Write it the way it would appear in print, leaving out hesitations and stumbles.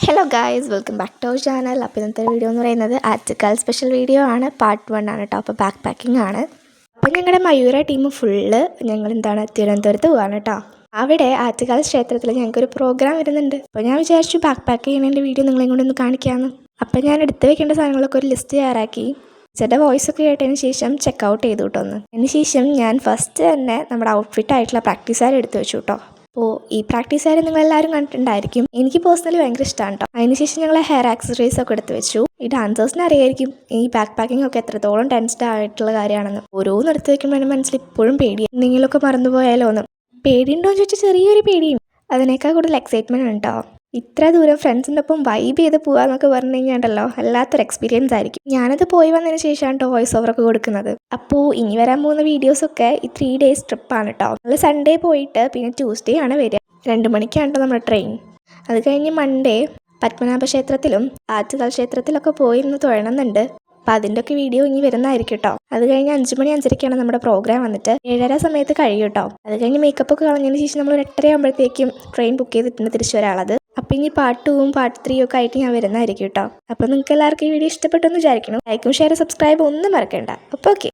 Hello guys, welcome back to our channel. അപ്പോൾ ഇന്നത്തെ video എന്ന് പറയുന്നത് ആറ്റുകാൽ സ്പെഷ്യൽ വീഡിയോ ആണ്. പാർട്ട് 1 ആണ് കേട്ടോ. അപ്പോൾ ബാക്ക് പാക്കിംഗ് ആണ്. അപ്പോൾ ഞങ്ങളുടെ മയൂര ടീം ഫുള്ള് ഞങ്ങൾ തിരുവനന്തപുരത്ത് പോവാണ് കേട്ടോ. അവിടെ ആറ്റുകാൽ ക്ഷേത്രത്തിൽ ഞങ്ങൾക്കൊരു പ്രോഗ്രാം വരുന്നുണ്ട്. അപ്പോൾ ഞാൻ വിചാരിച്ചു ബാക്ക് പാക്ക് ചെയ്യുന്നതിൻ്റെ വീഡിയോ നിങ്ങളെയും കൂടെ ഒന്ന് കാണിക്കാമെന്ന്. അപ്പോൾ ഞാൻ എടുത്ത് വെക്കേണ്ട സാധനങ്ങളൊക്കെ ഒരു ലിസ്റ്റ് തയ്യാറാക്കി ചേട്ടാ വോയിസൊക്കെ കേട്ടതിന് ശേഷം ചെക്കൗട്ട് ചെയ്തു കേട്ടോ. അതിന് ശേഷം ഞാൻ ഫസ്റ്റ് തന്നെ നമ്മുടെ ഔട്ട്ഫിറ്റ് ആയിട്ടുള്ള പ്രാക്ടീസ് സാരി എടുത്ത് വെച്ചു കേട്ടോ. അപ്പോൾ ഈ പ്രാക്ടീസ് സാരി നിങ്ങളെല്ലാവരും കണ്ടിട്ടുണ്ടായിരിക്കും. എനിക്ക് പേഴ്സണലി ഭയങ്കര ഇഷ്ടമാണ് കേട്ടോ. അതിനുശേഷം ഞങ്ങൾ ഹെയർ ആക്സസറീസ് ഒക്കെ എടുത്ത് വെച്ചു. ഈ ഡാൻസേഴ്സിന് അറിയായിരിക്കും ഈ ബാക്ക് പാക്കിംഗ് ഒക്കെ എത്രത്തോളം ടെൻസ്ഡ് ആയിട്ടുള്ള കാര്യമാണെന്ന്. ഓരോന്ന് എടുത്ത് വെക്കുമ്പോൾ എൻ്റെ മനസ്സിൽ ഇപ്പോഴും പേടിയാണ്, എന്തെങ്കിലുമൊക്കെ മറന്നുപോയാലോ എന്ന്. പേടിയുണ്ടോ എന്ന് ചോദിച്ചാൽ ചെറിയൊരു പേടിയും, അതിനേക്കാൾ കൂടുതൽ എക്സൈറ്റ്മെൻറ്റ് ആണ് കേട്ടോ. ഇത്ര ദൂരം ഫ്രണ്ട്സിൻ്റെ ഒപ്പം വൈബ് ചെയ്ത് പോകാമെന്നൊക്കെ പറഞ്ഞു കഴിഞ്ഞാണ്ടല്ലോ വല്ലാത്തൊരു എക്സ്പീരിയൻസ് ആയിരിക്കും. ഞാനത് പോയി വന്നതിന് ശേഷമാണ് കേട്ടോ വോയിസ് ഓവറൊക്കെ കൊടുക്കുന്നത്. അപ്പോൾ ഇനി വരാൻ പോകുന്ന വീഡിയോസൊക്കെ ഈ 3 days ട്രിപ്പാണ് കേട്ടോ. നമ്മൾ സൺഡേ പോയിട്ട് പിന്നെ ട്യൂസ്ഡേ ആണ് വരിക. 2 മണിക്കാണ് കേട്ടോ നമ്മുടെ ട്രെയിൻ. അത് കഴിഞ്ഞ് മൺഡേ പത്മനാഭ ക്ഷേത്രത്തിലും ആറ്റുകാൽ ക്ഷേത്രത്തിലൊക്കെ പോയി ഇന്ന് തൊഴണമെന്നുണ്ട്. അപ്പോൾ അതിൻ്റെ ഒക്കെ വീഡിയോ ഇനി വരുന്നതായിരിക്കും കേട്ടോ. അത് കഴിഞ്ഞ് 5 മണി 5:30ക്കാണ് നമ്മുടെ പ്രോഗ്രാം വന്നിട്ട് 7:30 സമയത്ത് കഴിയും കേട്ടോ. അത് കഴിഞ്ഞ് മേക്കപ്പ് ഒക്കെ കളഞ്ഞതിന് ശേഷം നമ്മൾ 8:30 ആകുമ്പോഴത്തേക്കും ട്രെയിൻ ബുക്ക് ചെയ്തിട്ടുണ്ട് തിരിച്ചു വരാനുള്ളത്. അപ്പോൾ ഇനി പാർട്ട് 2ഉം പാർട്ട് 3 ഒക്കെ ആയിട്ട് ഞാൻ വരുന്നതായിരിക്കും കേട്ടോ. അപ്പോൾ നിങ്ങൾക്ക് എല്ലാവർക്കും ഈ വീഡിയോ ഇഷ്ടപ്പെട്ടെന്ന് വിചാരിക്കണം. ലൈക്കും ഷെയർ സബ്സ്ക്രൈബ് ഒന്നും മറക്കണ്ട. അപ്പോൾ ഓക്കെ.